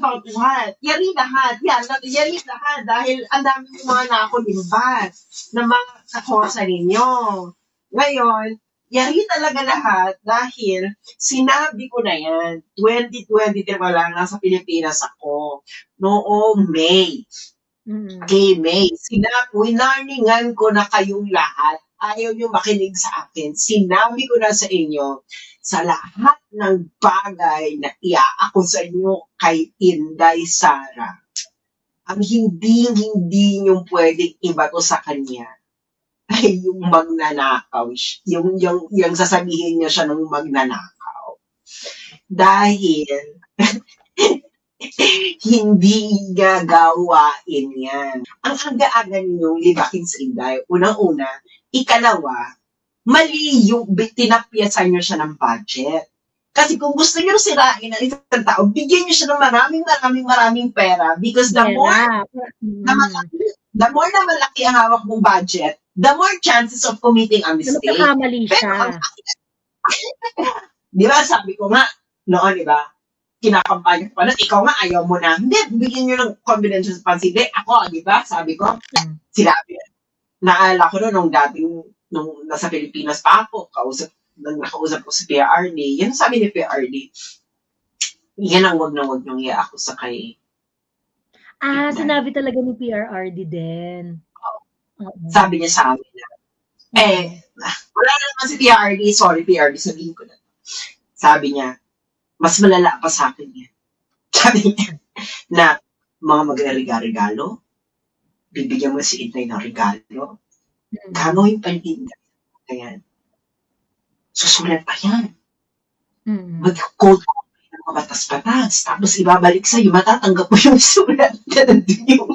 about what? Yari lahat. Yari lahat dahil ang dami ng mga nakulimbat ng mga kakosa ninyo. Ngayon, yari talaga lahat dahil sinabi ko na yan. 2023 pa lang, nasa Pilipinas ako. Noong May. Okay, May. Winarningan ko na kayong lahat. Ayaw nyo makinig sa akin. Sinabi ko na sa inyo, sa lahat ng bagay na iaakusa nyo kay Inday Sara, ang hindi nyo pwedeng ibato sa kanya ay yung magnanakaw. Yung sasabihin niya siya ng magnanakaw. Dahil hindi gagawain yan. Ang aga-aga ninyong libakin sa Inday, unang-una, ikalawa, mali yung tinapyasan nyo siya ng budget. Kasi kung gusto nyo sirain ang isang tao, bigyan nyo siya ng maraming pera because the more na malaki ang hawak mong budget, the more chances of committing a mistake. Nagkakamali siya. Di ba, sabi ko nga, noon, di ba, kinakampanya ko pa nun, ikaw nga, ayaw mo na. Hindi, bigyan nyo ng confidential response. Hindi, ako, di ba, sabi ko, sinabi. Naala ko nung nung nasa Pilipinas pa ako, nakausap ko si PRD, yan sabi ni PRD, yan ang wag niyong ako sa kay. Sinabi talaga ni PRD din. Sabi niya sa amin na, wala na naman si PRD, sorry PRD, sabihin ko na. Sabi niya, mas malala pa sa akin yan. Sabi niya, na mga magre-regalo, bibigyan mo si Inday ng regalo, gagawin pa yung Inday. Ayan. Susulat pa yan. Mag-code ko ng mga batas-batas. Tapos ibabalik sa'yo, matatanggap mo yung sulat na nandun yung...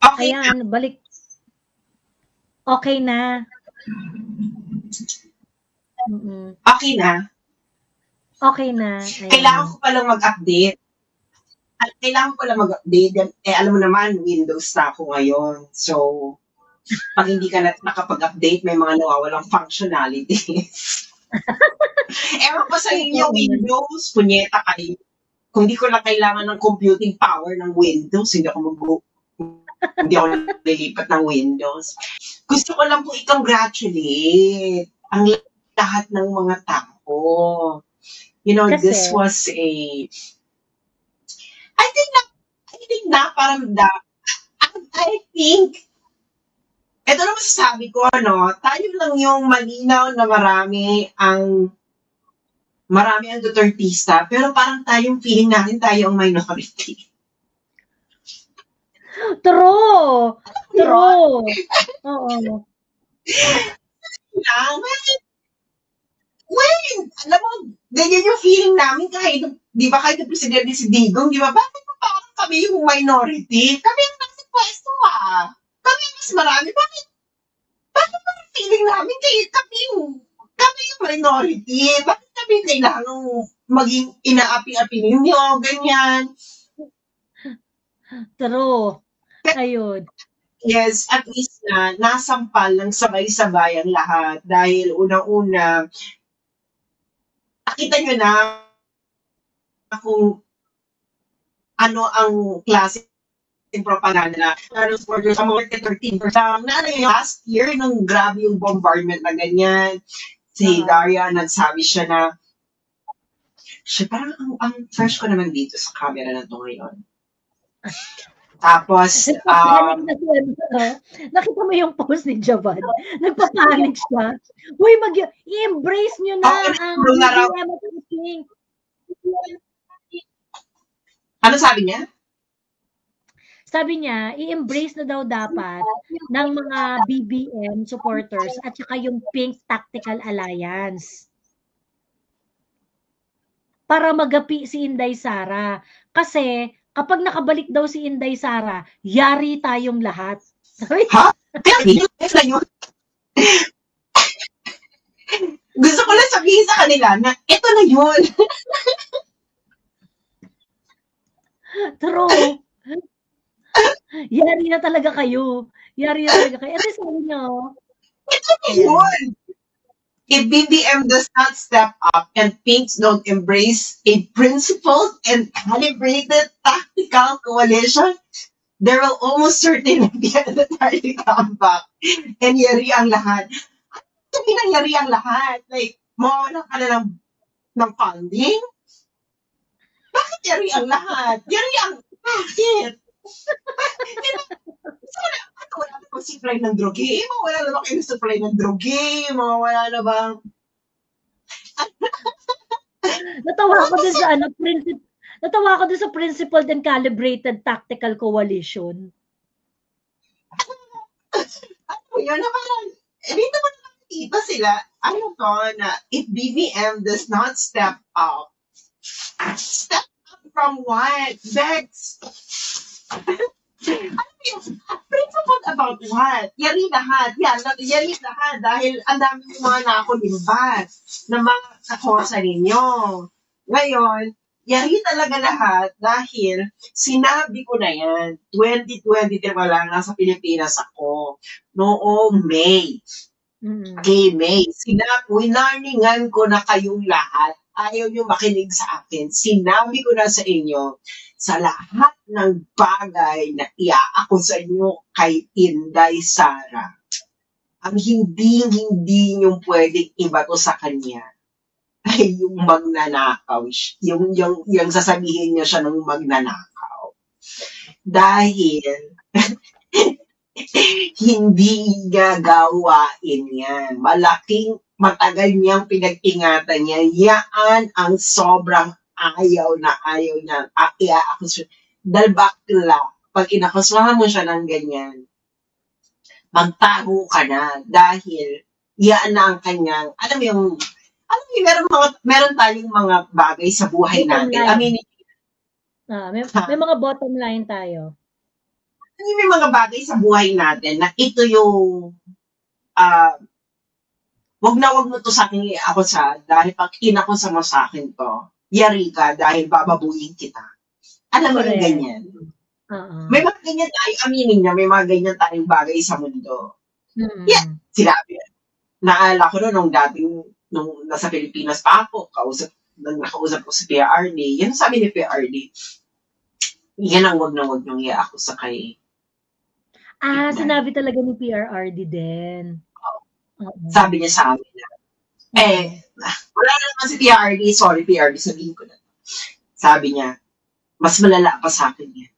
Okay. Ayan, balik. Okay na. Okay na. Okay na. Ayan. Kailangan ko palang mag-update. Alam mo naman, Windows na ako ngayon. So, pag hindi ka nakapag-update, may mga nawawalang functionalities. Ewan ko sa inyo, Windows, punyeta kayo. Kung hindi ko na kailangan ng computing power ng Windows, hindi ako nalilipat ng Windows. Gusto ko lang po i-congratulate ang lahat ng mga tao. You know, kasi, this was I think, ito na masasabi ko, tayo lang yung malinaw na marami ang Dutertista, pero parang tayong feeling natin tayo ang minority. True! Oo. Alam mo, ganyan yung feeling namin kahit, di ba, kahit yung presidente si Digong, di ba, bakit parang kami yung minority? Kami yung nasa pwesto, Kami mas marami. Bakit parang feeling namin kami yung minority? Bakit kami kailangan maging inaapi-api ninyo? Ganyan. True. Ayun. Yes, at least nasampal ng sabay-sabay ang lahat dahil unang-una, nakita nyo na kung ano ang klase ng propaganda na supporters ang mga 13%. Last year, nung grabe yung bombardment na ganyan, si Daria, nagsabi siya na, parang ang first ko naman dito sa camera na to ngayon. Tapos, nakita mo yung post ni Javad. Nagpapanik siya. Uy, i-embrace nyo na ang BBM. Ano sabi niya? Sabi niya, i-embrace na daw dapat ng mga BBM supporters at saka yung Pink Tactical Alliance para magapi si Inday Sara. Kasi, kapag nakabalik daw si Inday Sara, yari tayong lahat. Ha? Gusto ko lang sabihin sa kanila na ito na yun. True. Yari na talaga kayo. Ito sabi niyo. Ito Ayun! If BBM does not step up and Pinks don't embrace a principled and calibrated tactical coalition, there will almost certainly be a entirely comeback and yari ang lahat. Sabi ng yari ang lahat? Like, mawawala ka na ng funding? Bakit yari ang lahat? Yari ang... Bakit? Wala na bang supply ng droge? Mawawala na ba kayo ng supply ng droge? Mawawala na bang... Natawa ako din sa principled and calibrated tactical coalition. Ano yun? Na parang, dito mo naman iba sila. Ano to, na if BBM does not step up from what? Bex? Ano yun? Principled about what? Yari lahat. Yari lahat. Dahil ang dami mga nakulimbat ng mga kakosa ninyo. Ngayon, yari talaga lahat dahil sinabi ko na yan. 2023 pa lang, nasa Pilipinas ako. Noong May. Okay, May. Winarningan ko na kayong lahat. Ayaw nyo makinig sa akin. Sinabi ko na sa inyo, sa lahat ng bagay na iaako sa inyo kay Inday Sara, ang hindi nyo pwedeng ibato sa kanya ay yung magnanakaw. Yung sasabihin niya siya ng magnanakaw. Dahil hindi gagawain yan. Matagal niyang pinag-ingatan niya. Yan ang sobrang ayaw na dahil bakla, pag inakusahan mo siya ng ganyan, magtago ka na dahil yan na ang kanyang, meron tayong mga bagay sa buhay natin. May mga bottom line tayo. May mga bagay sa buhay natin na ito yung wag mo to sa akin dahil pag inakusa mo sa akin to, yari ka dahil bababuyin kita. Alam mo yung ganyan. May mga ganyan tayo, aminin niya, may mga ganyan tayong bagay sa mundo. Yeah, sinabi. Naalala ko nung nasa Pilipinas pa ako, nakausap ko si PRD, yan sabi ni PRD, yan ang wag niyong ako sa kay. Sinabi talaga ni PRRD din. Sabi niya sa amin na, wala na naman si PRD, sorry PRD, sabihin ko na. Sabi niya, mas malala pa sa akin yan.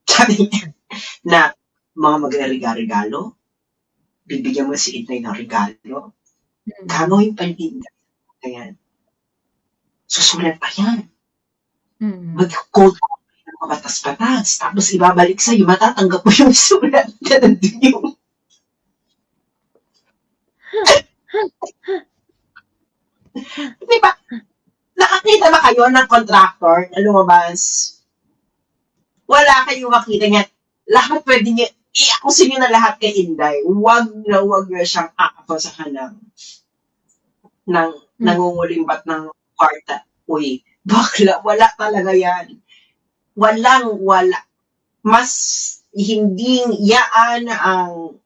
Sabi niya, na mga magre-regalo, bibigyan mo si Inday ng regalo, gagawin pa yung Inday. Ayan. Susulat pa yan. Mag-code ko ng mga batas-batas, tapos ibabalik sa'yo, matatanggap mo yung sulat na nandun yung diba? Nakakita ba kayo ng contractor na lumabas? Wala kayong makita niya. Lahat pwede niya, iakusin niyo na lahat kay Inday. Huwag niyo siyang aakusahan ng nangungulimbat ng kwarta. Uy, bakla, wala talaga yan. Wala. Mas hindi yaan ang,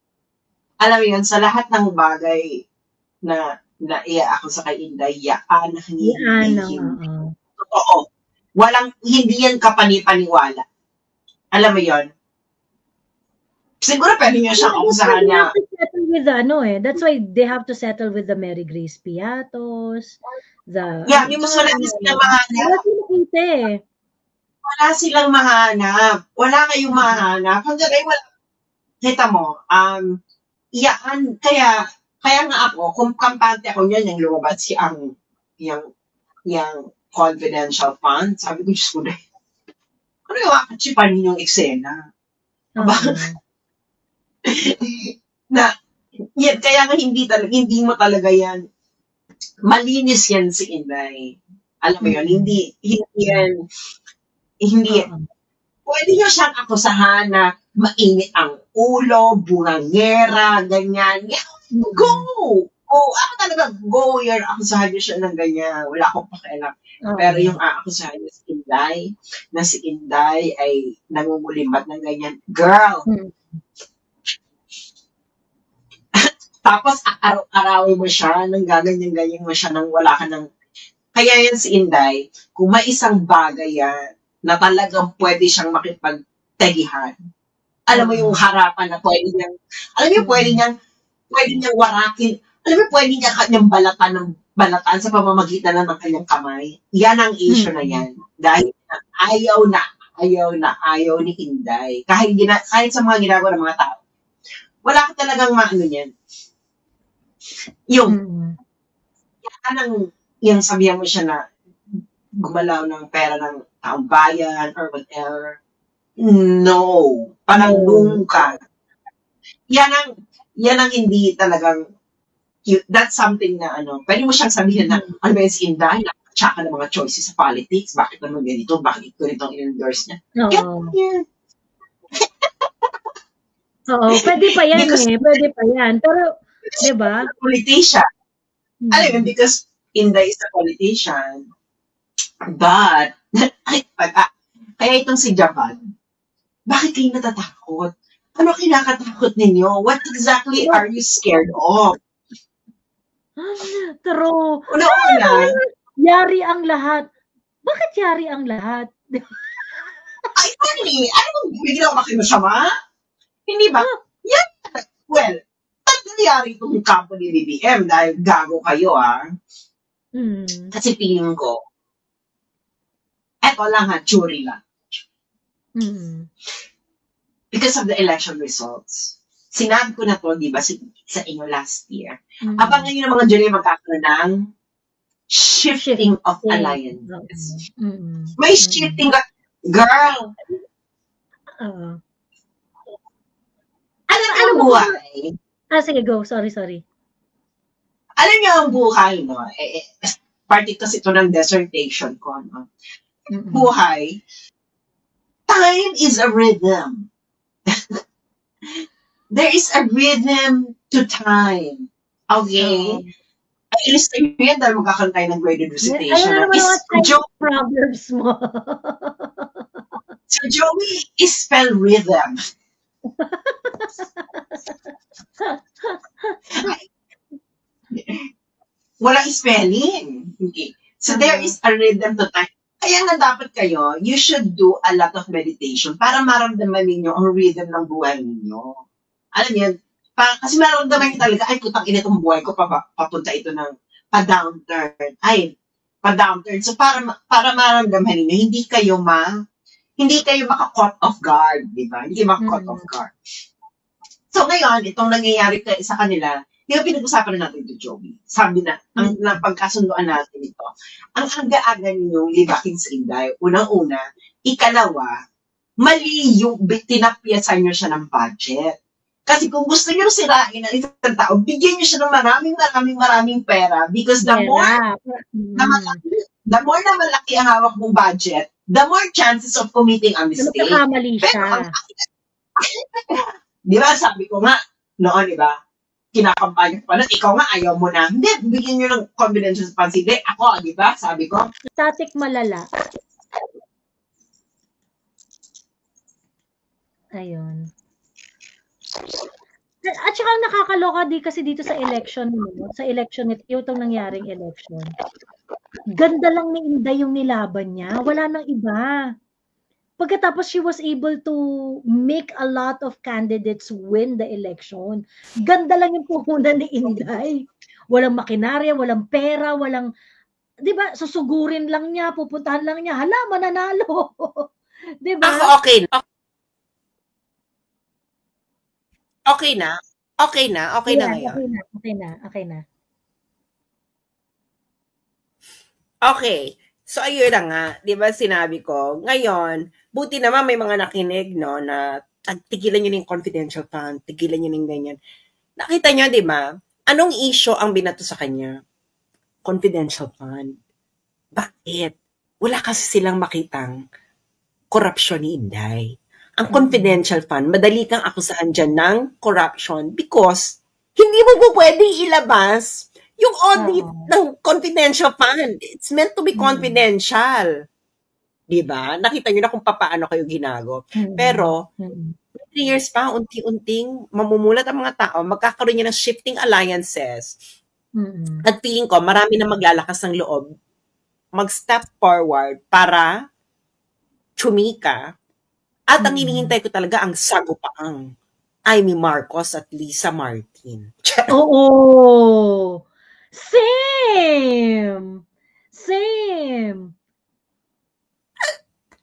alam mo yun, sa lahat ng bagay na iaako sa kay Inday, yaan ang hindi. Oo. Hindi yan kapani-paniwala. Alam mo yun? Siguro pwede niya siyang akusahan na. That's why they have to settle with the Mary Grace Piatos. Yung mas wala silang mahanap. Wala silang mahanap. Wala kayong mahanap. Hanggang ay wala. Kita mo, kaya nga ako, kung kampante ako niyan, yung lumabas yung confidential fund, sabi ko, Diyos ko na, ano yung akachipan ninyong eksena? Kaya nga hindi mo talaga yan, malinis yan si Inday. Alam mo yun, hindi pwede nyo siyang akusahan na mainit ang ulo, burangera, ganyan. Go! Ako talaga, go here. Akusahan nyo siya ng ganyan. Wala akong pakialam. Pero yung akusahan niya si Inday ay nangungulimbat ng ganyan. Girl! Tapos, araw-arawin mo siya, nang gaganyan-ganyan mo siya, nang wala ka ng... Kaya yan si Inday, kung may isang bagay yan, na talagang pwede siyang makipagtegihan. Alam mo yung harapan na pwede niyang, alam mo yung pwede niyang warakin, alam mo pwede niya kanyang balatan sa pamamagitan ng kanyang kamay. Yan ang issue na yan. Dahil ayaw ni Inday. Kahit sa mga ginagawa ng mga tao. Wala ka talagang maano yan. Yung sabihan mo siya na gumalaw ng pera ng taong bayan or whatever. No. Pananglong ka. Yan ang hindi talagang, that's something na pwede mo siyang sabihin na, ano ba yung si Inday, tsaka ng mga choices sa politics, bakit naman ganito, bakit ito ang in-endorse niya. Oo, pwede pa yan pwede pa yan. Pero, di ba? Politician. Alam mo, because Inday is a politician. But, kaya itong si Japan, bakit kayo natatakot? Ano kinakatakot ninyo? What exactly are you scared of? True. Una-una. Yari ang lahat. Bakit yari ang lahat? Ay, ano bigla ko kayo masama? Hindi ba? Yan. Well, nangyari itong kampo ni BBM dahil gago kayo, Kasi feeling ko, eto lang jury lang. Because of the election results. Sinabi ko na to, di ba, sa inyo last year. Abang ngayon ng mga jury magkakaroon ng shifting of alliances. May shifting, girl. Alam buhay. Sige, go. Sorry. Alam niyo ang buhay, no? Party kasi ito ng dissertation ko, no? Buhay, time is a rhythm. There is a rhythm to time. Okay? Ilista nyo yan dahil magkakaroon tayo ng graded recitation. Problems mo. So, Joey is spell rhythm. Walang spelling. Okay. So, there is a rhythm to time. Kaya nga dapat kayo, you should do a lot of meditation para maramdaman ninyo ang rhythm ng buhay ninyo. Alam niyo, kasi maramdaman niyo talaga, ay putang ina itong buhay ko, papunta ito ng pa-downturn. So para maramdaman ninyo, hindi kayo maka-caught off guard, di ba? Hindi kayo maka-caught off guard. So ngayon, itong nangyayari sa kanila, di ba pinag-usapan na natin ito, Joey? Sabi na, ang pagkasunduan natin ito, ang aga-aga ninyong libakin sa Inday, unang-una, ikalawa, mali yung tinapyasan nyo siya ng budget. Kasi kung gusto nyo sirain ang isang tao, bigyan nyo siya ng maraming pera because the more na malaki ang hawak mong budget, the more chances of committing a mistake. Magkakamali siya. Di ba, sabi ko nga, noon, di ba, kinakampanya ko pa nun, ikaw nga ayaw mo na. Hindi, bigyan nyo ng confidential response. Hindi, ako, di ba, sabi ko. Static malala. Ayun. At saka nakakaloka kasi dito sa election itong nangyaring election. Ganda lang ni Inday yung nilaban niya. Wala nang iba. Pagkatapos she was able to make a lot of candidates win the election. Ganda lang yung puhunan ni Inday. Walang makinarya, walang pera, walang, di ba, susugurin lang niya, pupuntahan lang niya, hala, mananalo. Di ba? Ako okay na. Okay na ngayon. Okay na. Okay. So, ayun na nga. Di ba sinabi ko, ngayon, buti naman may mga nakinig, no, na tigilan nyo ng confidential fund, tigilan nyo ng ganyan. Nakita nyo, di ba? Anong issue ang binato sa kanya? Confidential fund. Bakit? Wala kasi silang makitang korupsyon ni Inday. Ang confidential fund, madali kang akusahan dyan ng corruption because hindi mo po pwede ilabas yung audit ng confidential fund. It's meant to be confidential. Diba? Nakita nyo na kung paano kayo ginago. Pero, 3 years pa, unti-unting mamumulat ang mga tao, magkakaroon niya ng shifting alliances. At feeling ko, marami na maglalakas ng loob, mag-step forward para chumika. At ang hinihintay ko talaga ang sagupaang Amy Marcos at Lisa Martin. Oo. Same.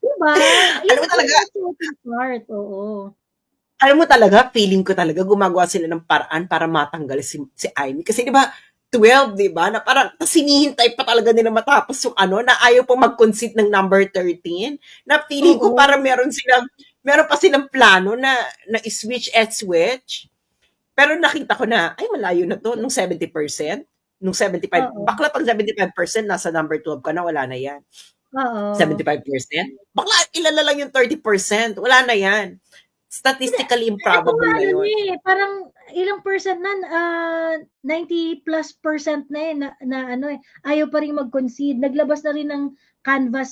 Diba? Alam mo talaga, part, oo. Alam mo talaga, feeling ko talaga gumagawa sila ng paraan para matanggal si Amy. Kasi di ba, 12, di ba? Na parang sinihintay pa talaga nila matapos yung na ayaw pa mag-concede ng number 13. Na feeling ko para meron pa silang plano na switch. Pero nakita ko na, ay malayo na to, nung 70%. Nung 75%, bakla pag 75%, nasa number 12 ka na, wala na yan. 75%. Bakla, ilan na lang yung 30%, wala na yan. Statistically improbable na yun. Parang ilang percent na, 90+% na ayaw pa rin mag-concede. Naglabas na rin ng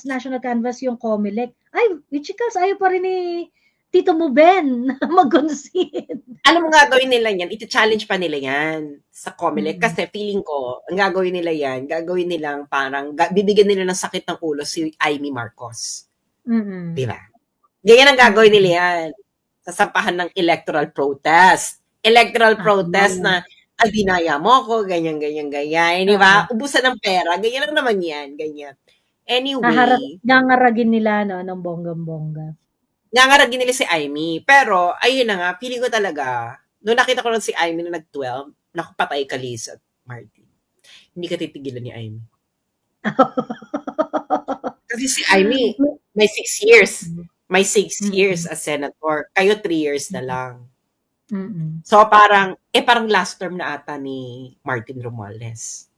national canvas yung COMELEC. Ay, Wichikas, ayaw pa rin ni Tito Muben mag-concede. Alam mo gagawin nila yan, iti-challenge pa nila yan sa COMELEC. Kasi feeling ko, ang gagawin nila yan, gagawin nilang parang, bibigyan nila ng sakit ng ulo si Amy Marcos. Diba? Ganyan ang gagawin nila yan. Sasampahan ng electoral protest. Na, dinaya mo ko, ganyan. Di ba? Ubusan ng pera. Ganyan lang naman yan. Ganyan. Anyway. Nangaragin nila, ng bonggang-bongga. Nangaragin nila si Amy. Pero, ayun na nga, feeling ko talaga, nung nakita ko lang si Amy na nag-12, nakapatay ka, Lisa at Martin. Hindi ka titigilan ni Amy. Kasi si Amy, may 6 years. May 6 years as senator. Kayo 3 years na lang. So parang last term na ata ni Martin Romualdez.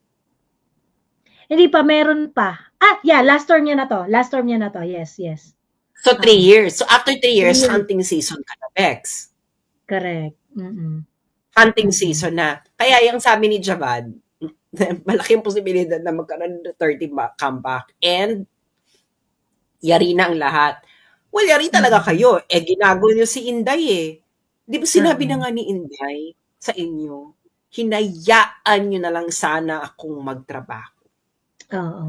Hindi pa, meron pa. Last term niya na to. Yes. So 3 years. So after 3 years, hunting season ka na, Bex. Correct. Hunting season na. Kaya yung sabi ni Javad, malaking posibilidad na magkaroon ng 30 comeback and yari na ang lahat. Well, yari talaga kayo. Ginago niyo si Inday Di ba sinabi na nga ni Inday sa inyo, hinayaan niyo na lang sana akong magtrabaho. Oo.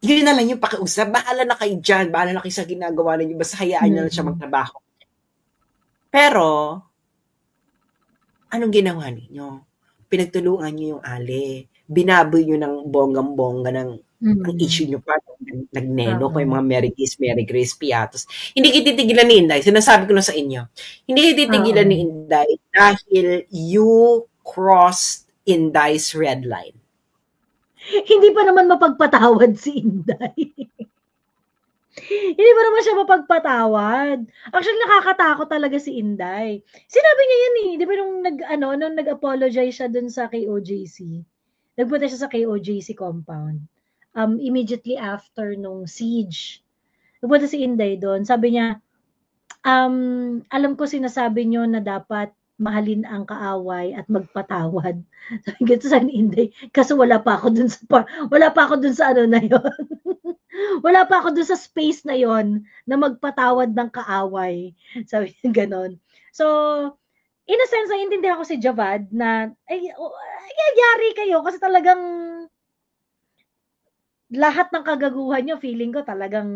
Yun na lang yung pakiusap. Bahala na kayo dyan. Bahala na kayo sa ginagawa ninyo. Basta hayaan niyo na siya magtrabaho. Pero, anong ginawa ninyo? Pinagtulungan niyo yung Ali. Binaboy niyo ng bonggang-bongga ng ang issue nyo pa, nagneno ko yung mga Mary Grace Piatos. Hindi kititigilan ni Inday. Sinasabi ko na sa inyo. Hindi kititigilan ni Inday dahil you crossed Inday's red line. Hindi pa naman mapagpatawad si Inday. Hindi pa naman siya mapagpatawad. Actually, nakakatakot talaga si Inday. Sinabi niya yan Di ba nung nag-apologize siya dun sa KOJC? Nagpunta siya sa KOJC compound. Immediately after nung siege. Nagpunta si Inday doon. Sabi niya, alam ko sinasabi niyo na dapat mahalin ang kaaway at magpatawad. Sabi ganito sa Inday, kasi wala pa ako dun sa na yon. Wala pa ako dun sa space na yon na magpatawad ng kaaway. Sabi niya ganon. So, in a sense, naiintindihan ko si Javad na, yari kayo kasi talagang lahat ng kagaguhan nyo, feeling ko talagang...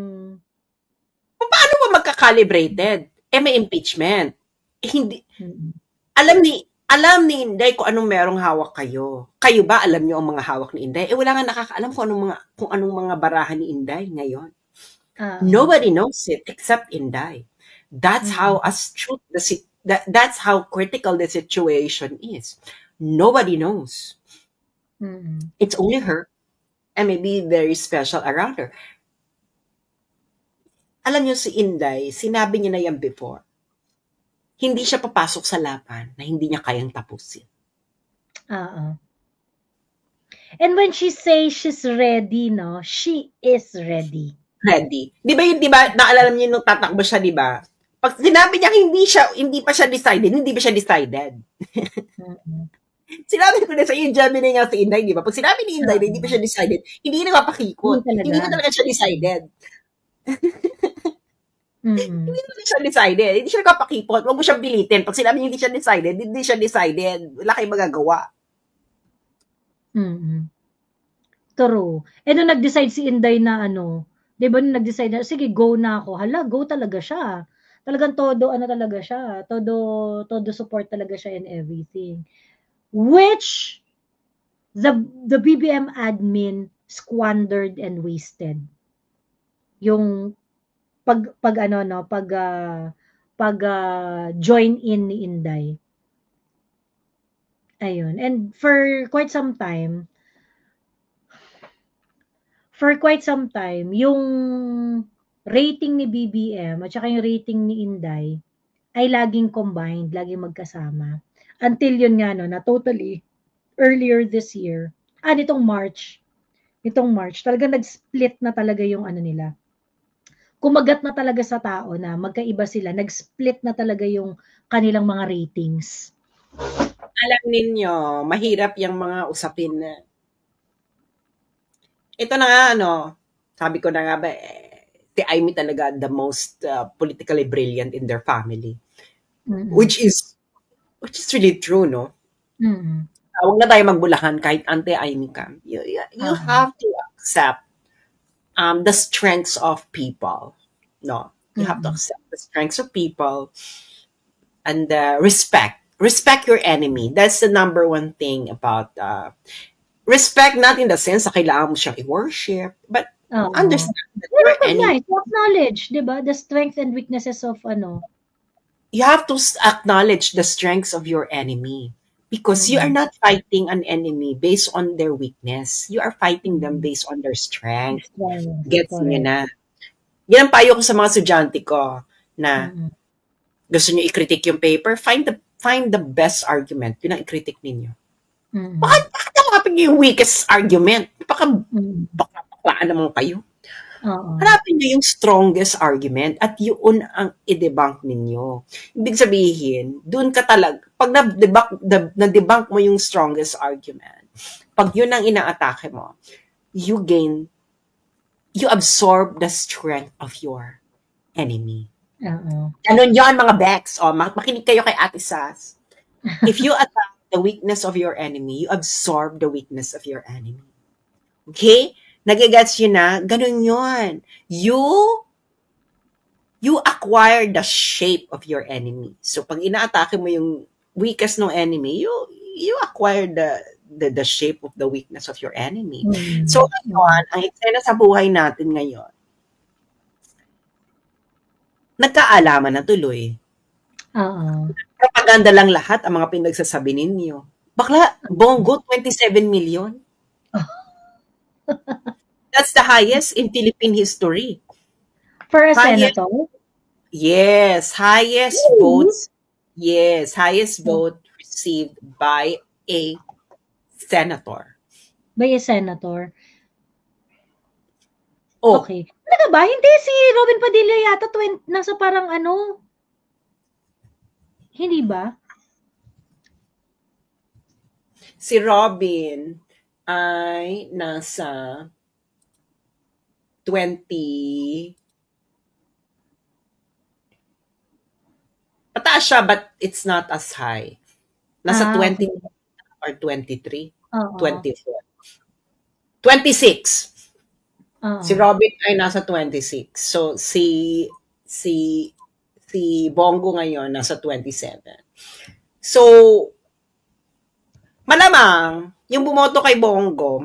Paano ba magka-calibrated? May impeachment. Hindi. Alam ni Inday kung anong merong hawak kayo. Kayo ba alam niyo ang mga hawak ni Inday? Wala nga nakakaalam kung anong mga barahan ni Inday ngayon. Nobody knows it except Inday. That's how that's how critical the situation is. Nobody knows. It's only her. And maybe very special around her. Alam niyo si Inday, sinabi niya na yan before. Hindi siya papasok sa laban na hindi niya kayang tapusin. And when she says she's ready, she is ready. Ready. Di ba, naalala niyo nung tatakbo siya, di ba? Pag sinabi niya hindi pa siya decided, hindi ba siya decided? Sinabi ko na sa iyo, Gemini nga si Inday, di ba? Pag sinabi ni Inday na hindi pa siya decided, hindi na mapakikot. Hindi na talaga siya decided. Mm. Hindi naman siya decided. Hindi siya nagpapakipot. Huwag mo siyang pilitin. Pag sinabi niya hindi siya decided, hindi siya decided. Wala kayong magagawa. Mm. True. Nung nag-decide si Inday na ano, 'di ba nung nag-decide na, sige go na ako. Hala, go talaga siya. Talagang todo ano talaga siya, todo support talaga siya in everything. Which the BBM admin squandered and wasted. Yung pag ano no, pag join in ni Inday. Ayun. And for quite some time, yung rating ni BBM at saka yung rating ni Inday ay laging combined, laging magkasama. Until yun nga no, na totally earlier this year, nitong March, talagang nag-split na talaga yung ano nila. Kumagat na talaga sa tao na magkaiba sila, nag-split na talaga yung kanilang mga ratings. Alam ninyo, mahirap yung mga usapin na ito na nga, sabi ko na nga ba, si Amy talaga the most politically brilliant in their family. Mm-mm. Which is really true, no? Mm-mm. Huwag na tayo magbulakan kahit anti-Amy ka. You have to accept the strengths of people. No? You have to accept the strengths of people and respect. Respect your enemy. That's the number one thing about respect, not in the sense na kailangan mo siyang i-worship, but understand that your enemy. To acknowledge, di ba? The strengths and weaknesses of You have to acknowledge the strengths of your enemy because you are not fighting an enemy based on their weakness. You are fighting them based on their strength. Gets niyo na? Yan ang payo ko sa mga estudyante ko na gusto niyo i-critique yung paper, find the best argument. Yun ang i-critique ninyo. Bakit hanapin niyo yung weakest argument? Baklaan naman kayo. Hanapin niyo yung strongest argument at yun ang i-debunk ninyo. Ibig sabihin, doon ka talaga, pag na-debunk mo yung strongest argument, pag yun ang ina-atake mo, you absorb the strength of your enemy. Ganun yun, mga Bex. Makinig kayo kay Ate Sas. If you attack the weakness of your enemy, you absorb the weakness of your enemy. Okay? Nagigets yun na? Ganun yun. You acquire the shape of your enemy. So, pag inaatake mo yung weakest ng enemy, you acquire the shape of the weakness of your enemy. So, ngayon, ang eksena sa buhay natin ngayon, nagkaalaman na tuloy. Propaganda lang lahat ang mga pinagsasabi ninyo. Bakla, Bongo, 27 million. That's the highest in Philippine history. For a senator? Yes, highest votes. Yes, highest vote received by a senator. By a senator? Oh. Okay. Talaga ba? Hindi, si Robin Padilla yata nasa parang hindi ba? Si Robin ay nasa 20. Pataas siya, but it's not as high. Nasa 20 or 23. 24. 26. Si Robin ay nasa 26. So, si Bongo ngayon nasa 27. So, malamang, yung bumoto kay Bongo,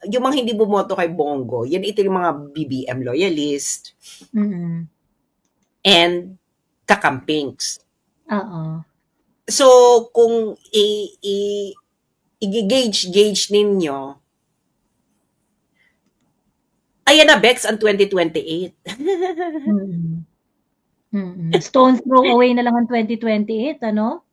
yung mga hindi bumoto kay Bongo, ito yung mga BBM loyalist and kakampings. So, kung i-gauge ninyo, ayan na, Bex, ang 2028. Stone throw away na lang ang 2028, ano?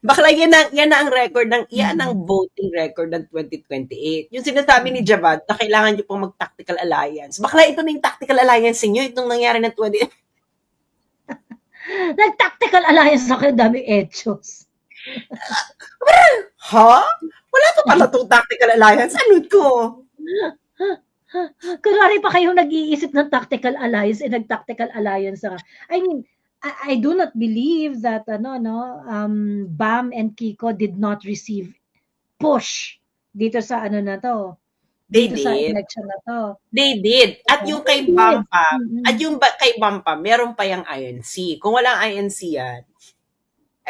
Bakla, yan na ang record yan ang voting record ng 2028. Yung sinasabi ni Javad na kailangan nyo pong mag-tactical alliance. Bakla, ito na yung tactical alliance niyo, itong nangyari ng 20... Nag-tactical alliance na kayo, dami etchos. Ha? Wala pa pala itong tactical alliance. Ano to? Kunwari pa kayong nag-iisip ng tactical alliance and nag-tactical alliance na. I mean, I do not believe that Bam and Kiko did not receive push dito sa ano na to. They Dito sa did. election na to. They did. At yung kay They did. Bampa, Mhm. at yung kay Bampa, meron pa yung INC. Kung walang INC yan,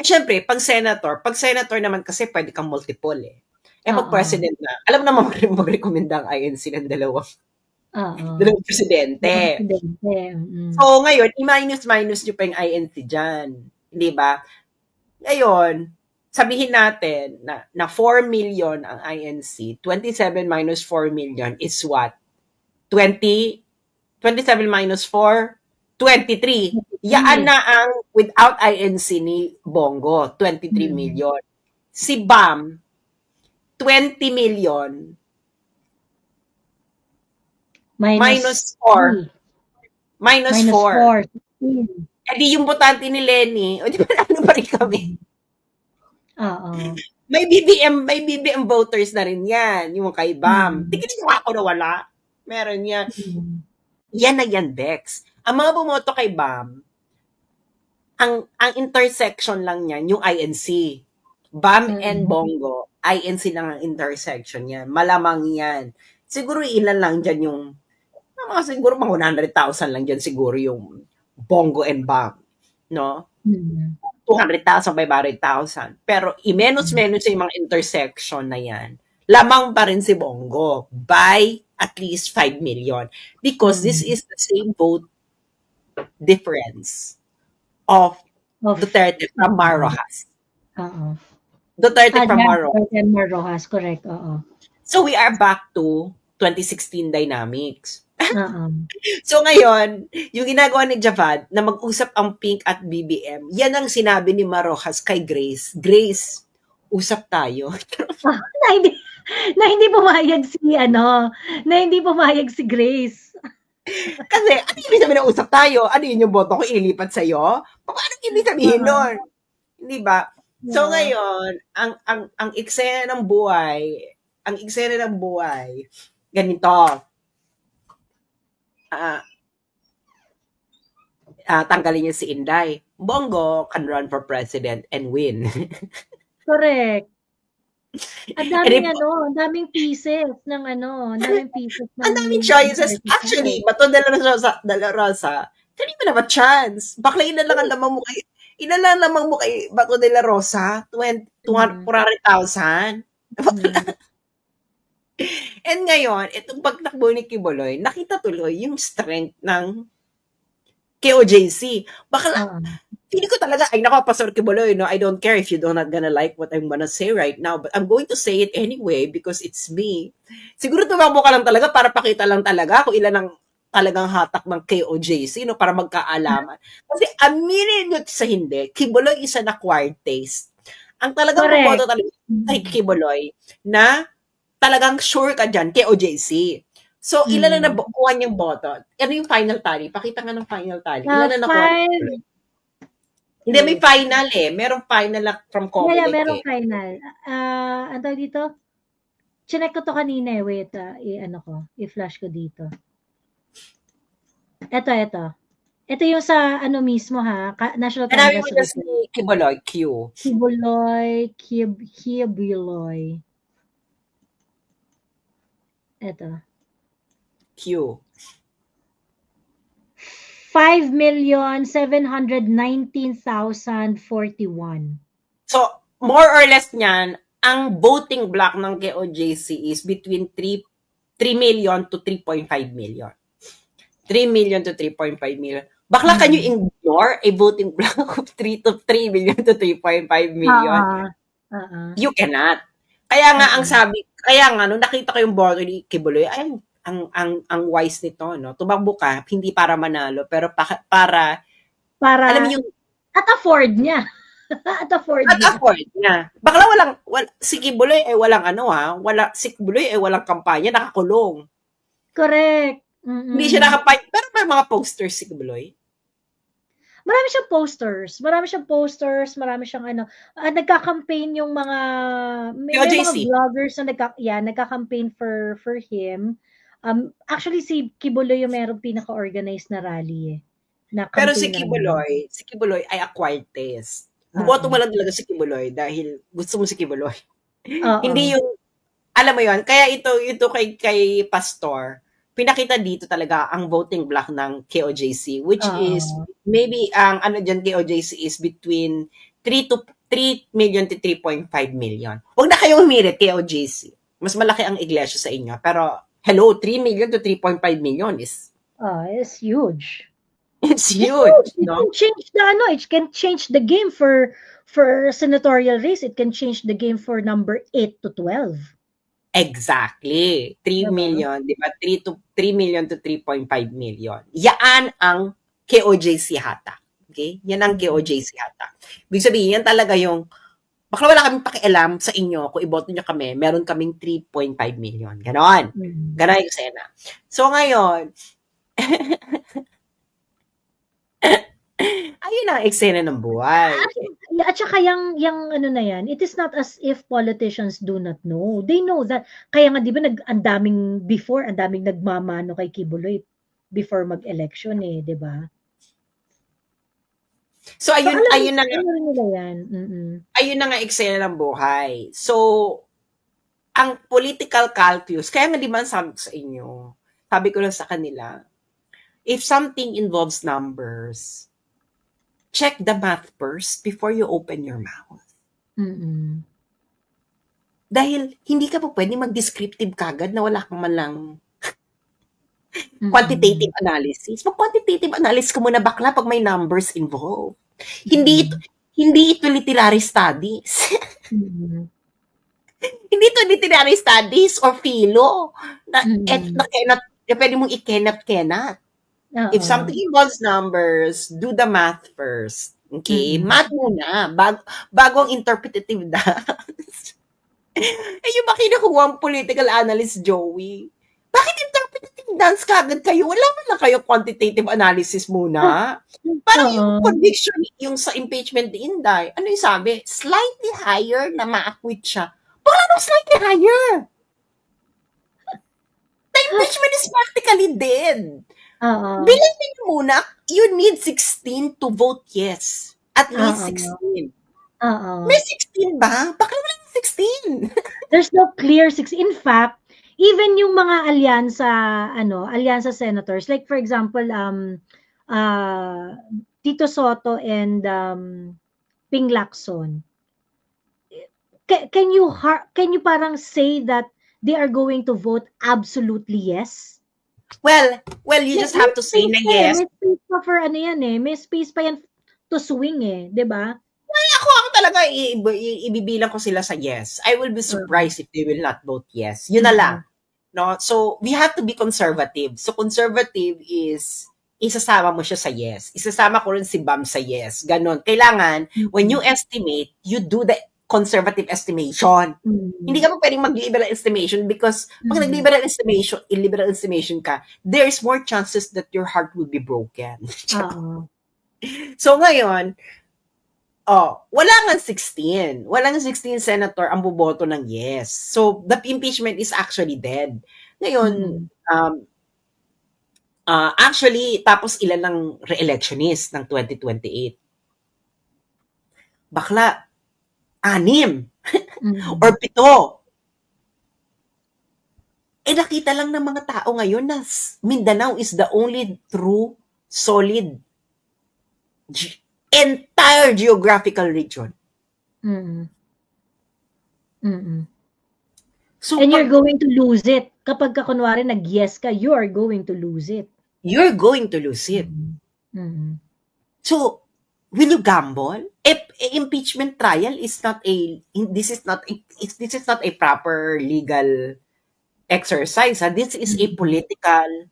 syempre, pag senator naman kasi pwede kang multiple eh. Pag Oo. president na, alam naman mag-recommenda ang INC ng dalawang presidente. Presidente. Mm. So, ngayon, i-minus nyo pa yung INC dyan. Di ba? Ngayon, sabihin natin na 4 million ang INC, 27 minus 4 million is what? 27 minus 4, 23. Yaan na ang without INC ni Bongo, 23 million. Si Bam, 20 million minus 4. Minus 4. 4. Di yung botante ni Lenny, o di ba ano pa rin kami? Oo. May BBM voters na rin yan, yung kay Bam. Tingin mo ako na wala. Meron yan. Yan na yan, Dex. Ang mga bumoto kay Bam, ang intersection lang niyan, yung INC. Bam and Bongo, INC lang ang intersection yan. Malamang yan. Siguro ilan lang dyan yung, siguro mga 100,000 lang dyan siguro yung Bongo and Bam. No? 200,000, 500,000. Pero i-menos-menos yung mga intersection na yan. Lamang pa rin si Bongo by at least 5 million. Because this is the same vote difference of Duterte from Mar Rojas. Oo. Duterte from Mar Rojas. Duterte Mar Rojas, correct. Oo. So we are back to 2016 dynamics. So ngayon, yung ginagawa ni Javad na mag-usap ang Pink at BBM, yan ang sinabi ni Mar Rojas kay Grace. Grace, usap tayo. na hindi pumayag si Grace. Kasi, ano yung ibig sabihin na usap tayo? Ano yun yung boto ko ilipat sa'yo? Paano ibig sabihin nun? Hindi ba? So ngayon, ang eksena ng buhay, ganito. Tanggalin niya si Inday. Bongo can run for president and win. Correct. Ang daming pieces ng ang daming choices. Actually, Bato de la Rosa, kanina na ba chance? Bakla inalang lamang mo kay Bato de la Rosa, 400,000. And ngayon, itong pagtakbo ni Kibuloy, nakita tuloy yung strength ng KOJC. Feeling ko talaga, ay nako, Pastor Kibuloy, no, I don't care if you don't not gonna like what I'm gonna say right now, but I'm going to say it anyway because it's me. Siguro tumakbo ka lang talaga para pakita lang talaga kung ilan ang talagang hatak ng KOJC, no, para magkaalaman. Kasi aminin nyo sa hindi, Kibuloy is an acquired taste. Ang talagang boto talaga kay Kibuloy na talagang sure ka dyan, KOJC. So, ilan na nakuha niyang boto? Ano yung final tally? Pakita nga ng final tally. Ilan na nakuha? Hindi, may final eh. Merong final from Comelec. Yeah, merong final. Ano tawag dito? Chinek ko to kanina eh. Wait, i-flash ko dito. Ito. Ito yung sa mismo ha. National Congress. Ano yung si Kibuloy? Kibuloy. Ito. Q. 5,719,041. So, more or less niyan, ang voting block ng KOJC is between 3 million to 3.5 million. 3 million to 3.5 million. Bakla can you ignore a voting block of 3 million to 3.5 million? You cannot. Kaya nga nung nakita ko yung boto ni Kibuloy, ay, ang wise nito, no? Tumakbo ka, hindi para manalo, pero para alam mo yung at afford niya. Afford niya. Bakla si Kibuloy ay si Kibuloy ay walang kampanya, nakakulong. Correct. Hindi siya nakampanya, pero may mga posters si Kibuloy. Marami siyang posters, marami siyang nagka-campaign yung mga may mga vloggers na nagka-campaign for him. Actually, si Kibuloy yung merong pinaka-organized na rally eh. Na Pero si campaign rally. Kibuloy ay acquired taste. Buboto mo Oo. lang talaga si Kibuloy dahil gusto mo si Kibuloy. Hindi Oo. yung, alam mo yon, kaya ito kay Pastor, pinakita dito talaga ang voting block ng KOJC, which is, Oo. maybe, ang ano dyan KOJC is between 3 million to 3.5 million. Huwag na kayong humirit, KOJC. Mas malaki ang iglesia sa inyo. Pero, hello, 3 million to 3.5 million is, It's huge. it's It's huge, huge. It no? can change the it can change the game for senatorial race. It can change the game for number 8 to 12. Exactly. 3 Diba? million, di ba? 3 million to 3.5 million. Yan ang KOJC hatak. Okay? Yan ang KOJC hatak. Ibig sabihin, yan talaga yung, baka wala kaming pakialam sa inyo kung iboto nyo kami, meron kaming 3.5 million. Ganon. Ganon yung sena. So ngayon, ayun ang eksena ng buhay. At saka yung ano na yan, it is not as if politicians do not know. They know that. Kaya nga, di ba, ang daming nagmamano kay Kibuloy before mag-election eh, di ba? So, ayun na nga. Ano nila yan? Ayun na nga eksena ng buhay. So, ang political calculus, kaya nga di man sabi sa inyo, sabi ko lang sa kanila, if something involves numbers, check the math first before you open your mouth. Dahil hindi ka po pwede mag-descriptive kagad na wala kang man lang quantitative analysis. Mag-quantitative analysis ka muna bakla pag may numbers involved. Hindi ito literary studies. Hindi ito literary studies or philo. Pwede mong i-cannot. If something involves numbers, do the math first. Okay? Math muna. Bago ang interpretative dance. Yung ba kinukuha ang political analyst, Joey? Bakit interpretative dance kagad kayo? Wala man lang kayo quantitative analysis muna. Parang yung conviction, yung sa impeachment ni Inday, ano yung sabi? Slightly higher na ma-acquit siya. Wala nang slightly higher. The impeachment is practically dead. Bilang niyo muna, you need 16 to vote yes. At least 16. May 16 ba? Bakit wala 16? There's no clear 16. In fact, even yung mga alyansa senators, like for example, Tito Soto and Ping Lacson, can you parang say that they are going to vote absolutely yes? Well, you just have to say na yes. May space pa for ano yan eh. May space pa yan to swing eh. Diba? Well, ako talaga ibibilang ko sila sa yes. I will be surprised if they will not vote yes. Yun na lang. No? So, we have to be conservative. So, conservative is isasama mo siya sa yes. Isasama ko rin si Bam sa yes. Ganon. Kailangan, when you estimate, you do the conservative estimation. Hindi ka pa pwedeng mag-liberal estimation because pag nag-liberal estimation ka, there is more chances that your heart will be broken. So ngayon, wala nga 16. Walang 16 senator ang boboto ng yes. So the impeachment is actually dead. Ngayon, actually, tapos ilan lang re-electionist ng 2028? Bakla, 6 or 7. Nakita lang ng mga tao ngayon na Mindanao is the only true, solid, entire geographical region. So, and you're going to lose it. Kapag ka kunwari nag-yes ka, you are going to lose it. You're going to lose it. So, will you gamble? Impeachment trial is not this is not a proper legal exercise. This is a political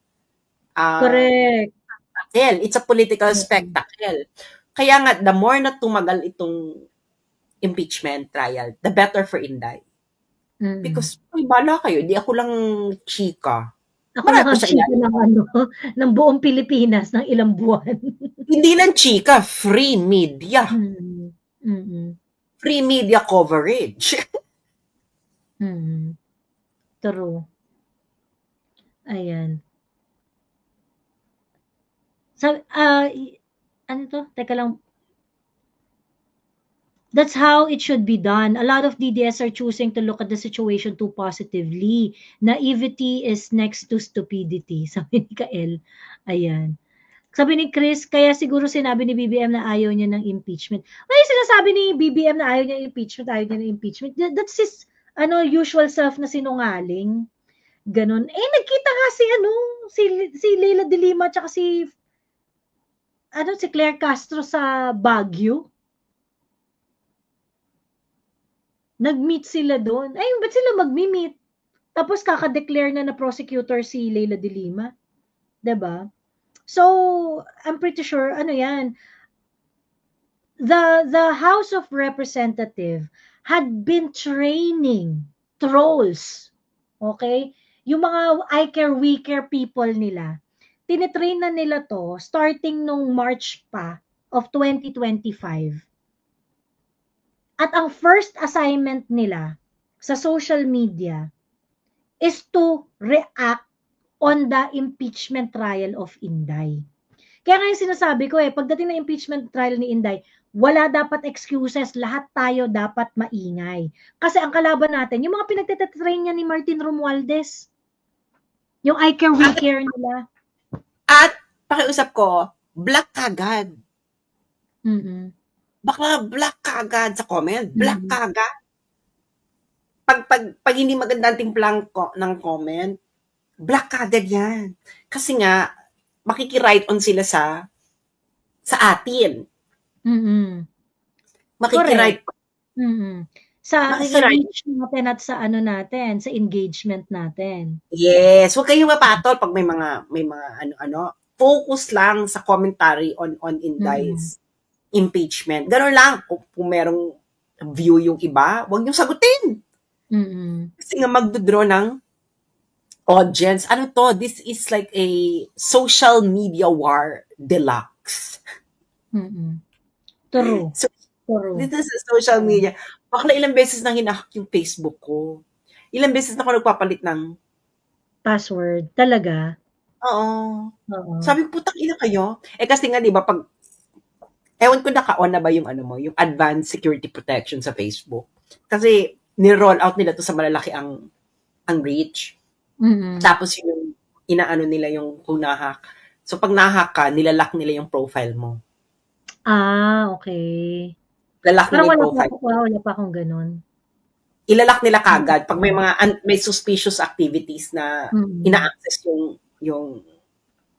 correct. Spectacle. It's a political spectacle. Kaya nga, the more na tumagal itong impeachment trial, the better for Inday. Because, bala kayo, di ako lang chika. Ako lang chika ng buong Pilipinas ng ilang buwan. Hindi lang chika, free media. Free media coverage. True. Ayan. Ano to? Teka lang. That's how it should be done. A lot of DDS are choosing to look at the situation too positively. Naivety is next to stupidity. Sabi ni Kael. Ayan. Sabi ni Chris, kaya siguro sinabi ni BBM na ayaw niya ng impeachment. May sinasabi ni BBM na ayaw niya ng impeachment. That's his usual self na sinungaling. Ganon. Nagkita nga si Leila de Lima at si Claire Castro sa Baguio. Nag-meet sila doon. Ba't sila mag-meet? Tapos kaka-declare na prosecutor si Leila de Lima. 'Di ba? So, I'm pretty sure, yan, the House of Representatives had been training trolls, okay? Yung mga I care, we care people nila, tinitrain na nila to starting nung March pa of 2025. At ang first assignment nila sa social media is to react on the impeachment trial of Inday. Kaya nga yung sinasabi ko pagdating ng impeachment trial ni Inday, wala dapat excuses, lahat tayo dapat maingay. Kasi ang kalaban natin, yung mga pinagtatatrain niya ni Martin Romualdez, yung I care, we care nila. At, pakiusap ko, black kagad. Mm-mm. Baka black kagad sa comment. Black kagad. Pag hindi maganda ang timplang ng comment, black kagad yan. Kasi nga, makikiright on sila sa atin. Mm-hmm. Makikiright. Mm-hmm. Sa reach natin at sa natin, sa engagement natin. Yes. Huwag kayong mapatol pag may mga focus lang sa commentary on Inday's impeachment. Gano'n lang. Kung merong view yung iba, huwag niyong sagutin. Mm-hmm. Kasi nga magdodraw ng audience. Ano to? This is like a social media war deluxe. Mm-hmm. True. So, True. This is a social media. Bakla ilang beses nang hinahack yung Facebook ko. Ilang beses na ako nagpapalit ng password. Talaga? Oo. Sabi ko, putang ina kayo. Kasi nga, di ba, pag ewan ko naka-on na ba yung yung advanced security protection sa Facebook. Kasi ni-roll out nila to sa malalaki ang reach. Mm-hmm. Tapos yung inaano nila yung kung na-hack. So pag na-hack ka, nilalak nila yung profile mo. Okay. Lalak nila yung profile. Wala pa akong ganun. Ilalak nila kagad pag may suspicious activities na ina-access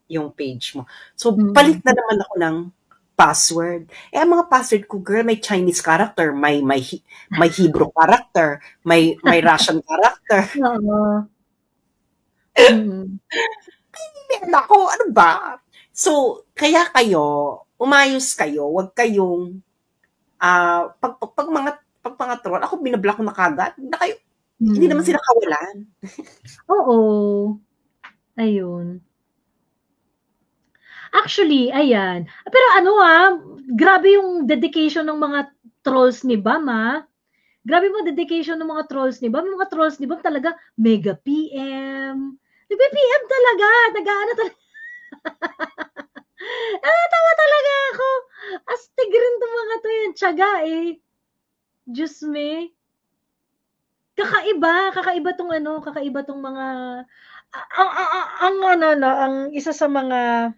yung page mo. So palit na naman ako ng password. Ang mga password ko, girl, may Chinese character, may Hebrew character, may Russian character. Oo. Nako, ano ba? So, kaya kayo, umayos kayo, wag kayong pag mga troll, ako binablock ko na kagad. Hindi naman sila kawalan. Oo. Ayun. Actually, ayan. Pero grabe yung dedication ng mga trolls ni Bam, Grabe yung dedication ng mga trolls ni Bam. Yung mga trolls ni Bam talaga, mega PM. Nagpe-PM talaga. Nag-ano talaga. Tawa talaga ako. Astig rin itong mga to yan. Tiyaga Diyos me. Kakaiba tong mga ang isa sa mga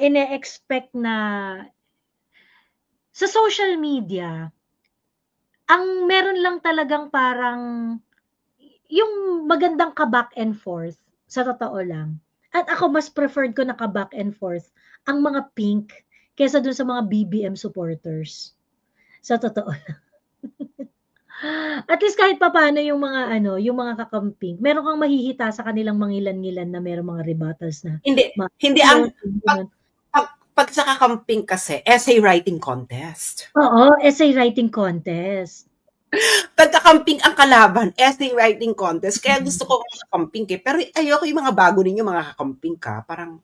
ine-expect na sa social media, ang meron lang talagang parang yung magandang ka-back and forth, sa totoo lang. At ako mas preferred ko na ka-back and forth ang mga pink kaysa dun sa mga BBM supporters. Sa totoo lang. At least kahit papaano yung mga yung mga kakamping, meron kang mahihita sa kanilang mangilan-ngilan na merong mga rebuttals na. Hindi ang pag sa kakamping kasi, essay writing contest. Oo, essay writing contest. Pagkakamping ang kalaban, essay writing contest. Kaya gusto ko mga kakamping pero ayoko yung mga bago ninyo mga kakamping ka. Parang,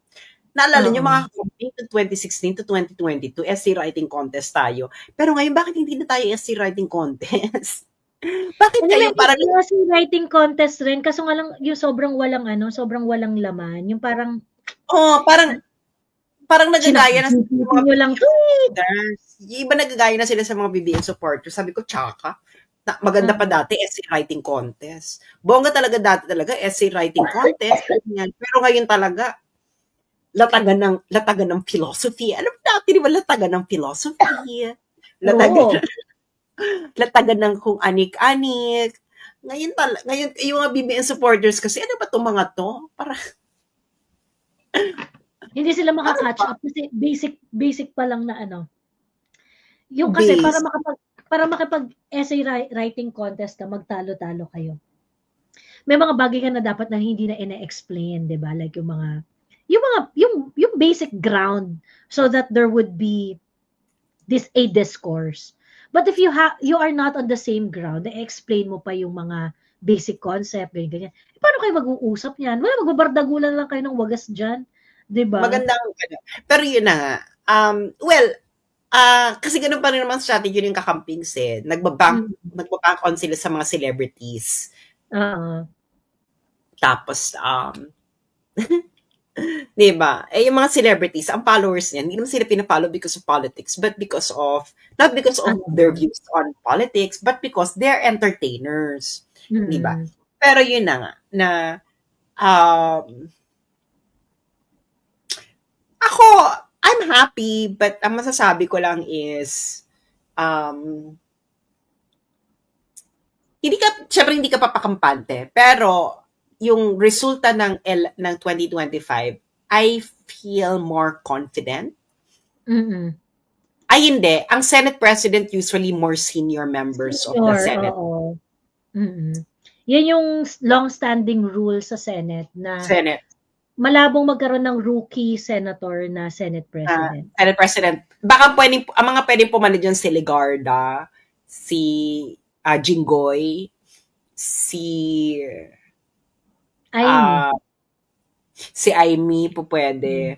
naalala nyo mga kakamping to 2016 to 2022, essay writing contest tayo. Pero ngayon, bakit hindi na tayo essay writing contest? Bakit kayo Anyway, parang, yung essay writing contest rin, kaso nga lang yung sobrang walang laman. Yung parang, parang nagagaya na sila sa mga nyo lang to. supporters. Yung iba nagagaya na sila sa mga BBM supporters. Sabi ko, tsaka. Maganda pa dati, essay writing contest. Bongga talaga dati talaga, essay writing contest. Pero ngayon talaga, latagan ng philosophy. Alam mo dati, di ba latagan ng philosophy? Latagan ng kung anik-anik. Ngayon, yung mga BBM supporters kasi, ano ba itong mga to? Para, Hindi sila maka-catch up kasi basic pa lang na ano. Yung kasi para makapag essay writing contest ka, magtalo-talo kayo. May mga bagay ka na dapat na hindi na ina-explain, 'di ba? Like yung basic ground so that there would be a discourse. But if you are not on the same ground, na-explain mo pa yung mga basic concept, ganyan. Paano kayo mag-uusap niyan? Wala, magbabardagulan lang kayo ng wagas diyan. Diba? Magandang, pero yun na nga. Kasi ganun pa rin naman strategy yung kakampings eh. Nagbabank on sila sa mga celebrities. Tapos, diba? Yung mga celebrities, ang followers niyan, hindi naman sila pinafollow because of politics, but because of, not because of their views on politics, but because they're entertainers. Diba? Pero yun na nga, na, ako, I'm happy, but ang masasabi ko lang is, syempre hindi ka papakampante, pero yung resulta ng 2025, I feel more confident. Ay hindi, ang Senate President usually more senior members of the Senate. Yan yung long-standing rule sa Senate na malabong magkaroon ng rookie senator na Senate President. Senate President. Baka ang mga pwedeng pumano dyan si Legarda, si Jinggoy, si Amy po pwede.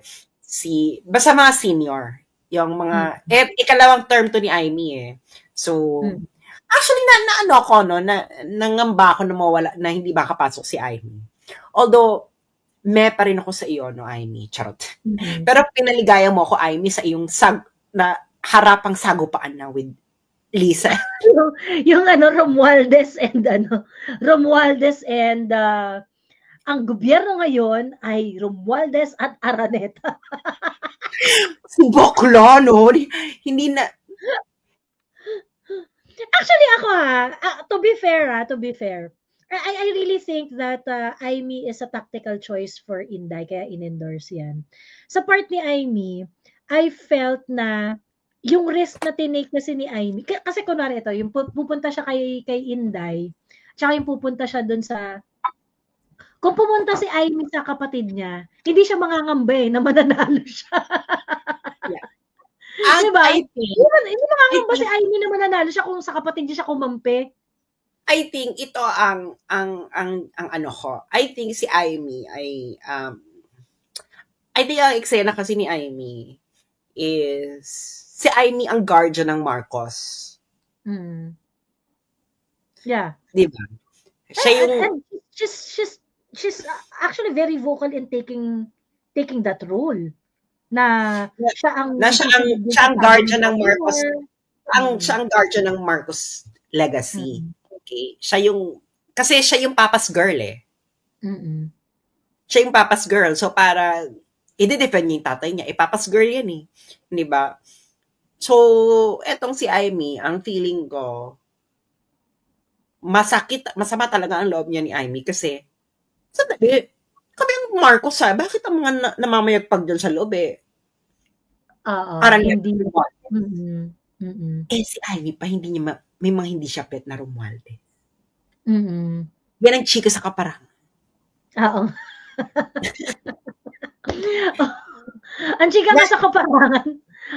Basta mga senior. Yung mga, ikalawang term to ni Amy eh. So, actually, naano ako, no, nangamba ako na mawala, na hindi ba kapasok si Amy. Although, may pa rin ako sa iyo, no, Amy. Charot. Pero pinaligaya mo ako, Amy, sa iyong harapang sagupaan na with Lisa. yung Romualdez and ang gobyerno ngayon ay Romualdez at Araneta. Si Boklo, no? Hindi na. Actually, ako to be fair, I really think that Amy is a tactical choice for Inday, kaya in-endorse yan. Sa part ni Amy, I felt na yung risk na tinake kasi ni Amy, kasi kunwari ito, yung pupunta siya kay Inday, tsaka yung pupunta siya dun sa, kung pumunta si Amy sa kapatid niya, hindi siya mangangamba na mananalo siya. Yeah. Diba? Hindi mangangamba si Amy na mananalo siya kung sa kapatid niya siya kumampi. I think ito ang ano ko. I think si Amy ay I think ang eksena kasi ni Amy is si Amy ang guardian ng Marcos. Yeah. Diba? Siya yung she's actually very vocal in taking that role. Na siya ang guardian ng Marcos. Siya ang guardian ng Marcos legacy. Okay. Siya yung papa's girl eh. Siya yung papa's girl. So, para, i-defend niya yung tatay niya. Papa's girl yan eh. Diba? So, etong si Amy, ang feeling ko, masama talaga ang loob niya ni Amy kasi, sandali, kami ang Marcos bakit ang mga namamayagpag dyan sa loob eh? Hindi. Si Amy pa, may mga hindi siya pet na Romualdez. Yan ang chika sa kaparangan. Oo. Ang chika nga sa kaparangan.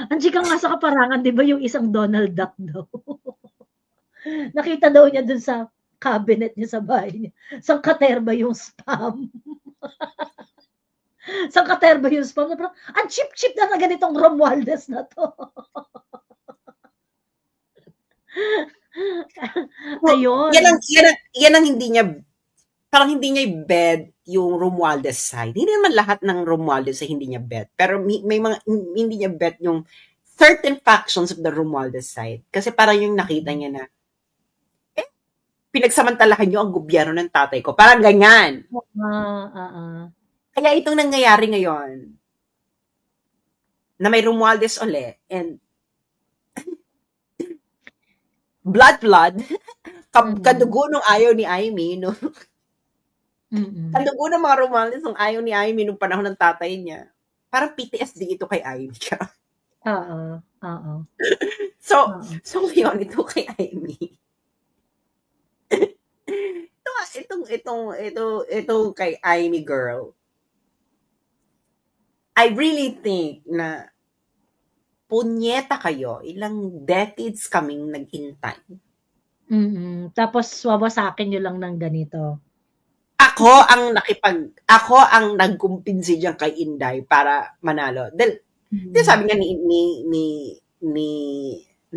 Ang chika nga sa kaparangan, di ba yung isang Donald Duck daw? Nakita daw niya dun sa cabinet niya sa bahay niya. Sang katerba yung spam. Sang katerba yung spam. Ang cheap-cheap na ganitong Romualdez na to. Ayun. Yan ang hindi niya, parang hindi niya bed yung Romualdez side. Hindi naman lahat ng Romualdez ay hindi niya bet. Pero may mga hindi niya bet yung certain factions of the Romualdez side. Kasi parang yung nakita niya na, pinagsamantalahan niyo ang gobyerno ng tatay ko. Parang ganyan. Kaya itong nangyayari ngayon, na may Romualdez uli, and blood, kadugo nung ayaw ni Amy, no? Kadugo ng mga Romualdez nung ayaw ni Amy nung panahon ng tatay niya. Parang PTSD ito kay Amy. Oo. So ngayon, ito kay Amy. Ito kay Amy girl. I really think na punyeta kayo, ilang decades kaming naghintay. Tapos wawasakin nyo lang ng ganito. Ako ang nagkumpinsi diyan kay Inday para manalo. Sabi nga ni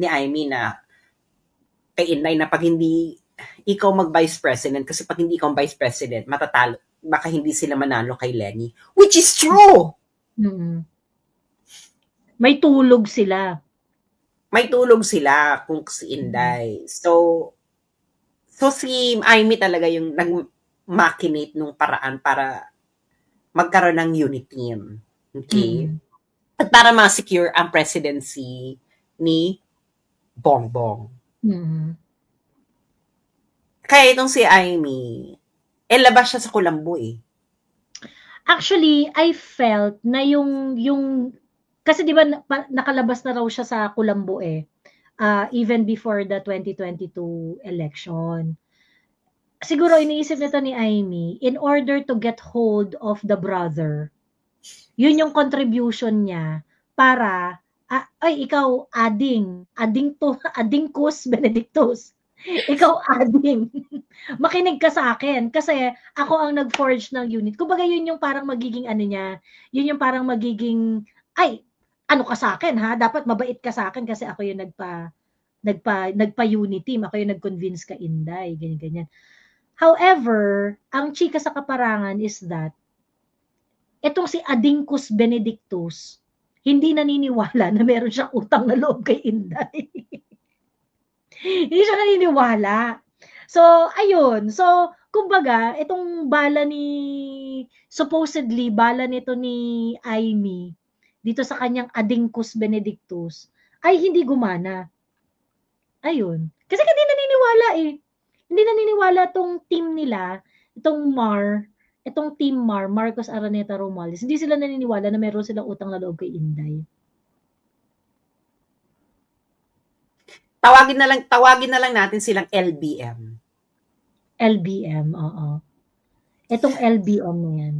Amy na kay Inday na pag hindi ikaw mag-vice president, kasi pag hindi ikaw vice president, matatalo. Baka hindi sila manalo kay Lenny. Which is true! May tulog sila. Kung si Inday. So si Amy talaga yung nag-machinate nung paraan para magkaroon ng unity. Okay? At para ma-secure ang presidency ni Bongbong. Kaya itong si Amy, labas siya sa kulambo eh. Actually, I felt na yung kasi di ba nakalabas na raw siya sa kulambo eh. Even before the 2022 election. Siguro iniisip nito ni Amy, in order to get hold of the brother, yun yung contribution niya para, ikaw ading Kus Benedictus. Ikaw ading, makinig ka sa akin kasi ako ang nag-forge ng unit. Kumbaga yun yung parang magiging ano niya, yun yung parang magiging, ano ka sa akin ha? Dapat mabait ka sa akin kasi ako yung nagpa-unity team, ako yung nag-convince ka Inday, ganyan. However, ang chika sa kaparangan is that etong si Adingkus Benedictus hindi naniniwala na meron siyang utang na loob kay Inday. Hindi siya naniniwala. So, ayun. So, kumbaga, itong supposedly bala nito ni Amy dito sa kanyang Adingkus Benedictus ay hindi gumana. Ayun. Kasi hindi naniniwala eh. Hindi naniniwala tong team nila, itong team Marcos Araneta Romualdez. Hindi sila naniniwala na meron silang utang na loob kay Inday. Tawagin na lang natin silang LBM. LBM, oo. Itong LBM na yan.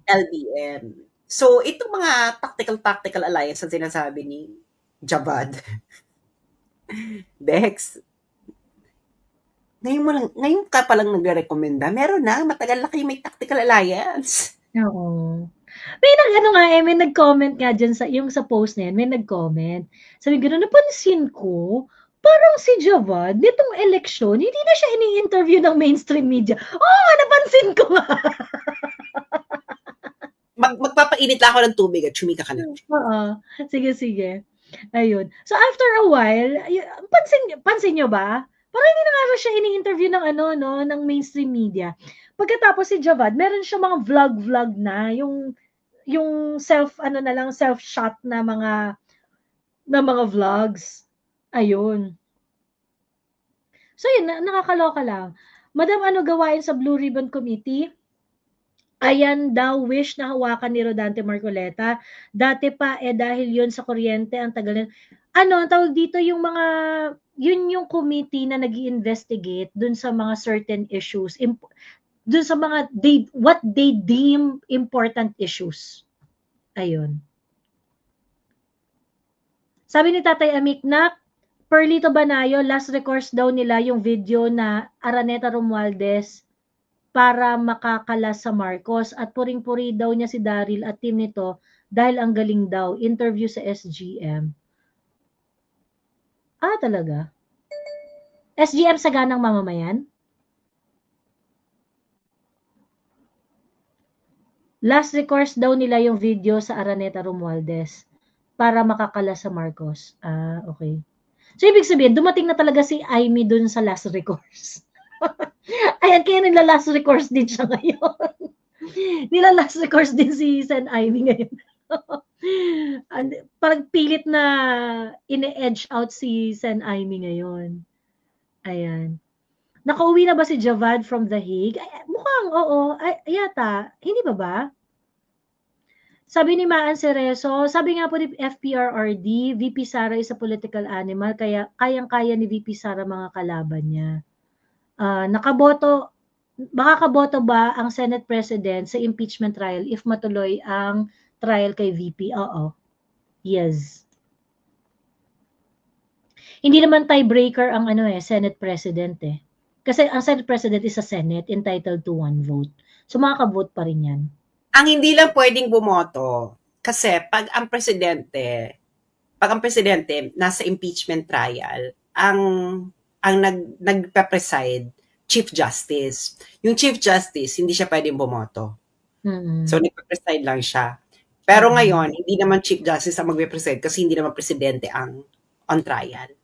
LBM. So, itong mga tactical alliance na sinasabi ni Javad. Bex, ngayon ka palang nagre-recommenda, meron na, matagal na kayo may tactical alliance. Oo. May nag-comment nga dyan yung sa post na yan, may nag-comment. Sabi gano'n, napansin ko, parang si Javad, nitong eleksyon, hindi na siya ini-interview ng mainstream media. Napansin ko nga. Magpapainit lang ako ng tubig at chumika ka na. Oo. Sige. Ayun. So, after a while, pansin nyo ba? Parang hindi na nga siya ini-interview ng mainstream media. Pagkatapos si Javad, meron siya mga vlog na, yung self-shot na mga vlogs. Ayun. So yun, nakakaloka lang. Madam, gawain sa Blue Ribbon Committee? Ayan daw, wish na hawakan ni Rodante Marcoleta. Dati pa, dahil yun sa kuryente, ang tagal ang tawag dito, yun yung committee na nag-i-investigate dun sa mga certain issues, dun sa mga, what they deem important issues. Ayun. Sabi ni Tatay Amik na, Perlito Banayo, last recourse daw nila yung video na Araneta Romualdez para makakalas sa Marcos at puring-puri daw niya si Daryl at team nito dahil ang galing daw. Interview sa SGM. Talaga? SGM Saganang Mamamayan? Last recourse daw nila yung video sa Araneta Romualdez para makakala sa Marcos. Okay. So, ibig sabihin, dumating na talaga si Amy dun sa last recourse. Ayan, kaya nila last recourse din siya ngayon. Nila last recourse din si Sen Amy ngayon. Parang pilit na ine-edge out si Sen Amy ngayon. Ayan. Nakauwi na ba si Javad from The Hague? Mukhang oo. Yata. Hindi ba? Sabi ni Maan Cerezo, sabi nga po ni FPRRD, VP Sara is a political animal, kaya kayang-kaya ni VP Sara mga kalaban niya. Makakaboto ba ang Senate President sa impeachment trial if matuloy ang trial kay VP? Oo. Yes. Hindi naman tiebreaker ang Senate President eh. Kasi ang Senate President is a Senate entitled to one vote. So makaka-vote pa rin yan. Ang hindi lang pwedeng bumoto, kasi pag ang presidente nasa impeachment trial, ang nagpe-preside, Chief Justice. Yung Chief Justice, hindi siya pwedeng bumoto. Mm-hmm. So, nagpe-preside lang siya. Pero ngayon, hindi naman Chief Justice ang magpe-preside kasi hindi naman presidente ang on trial.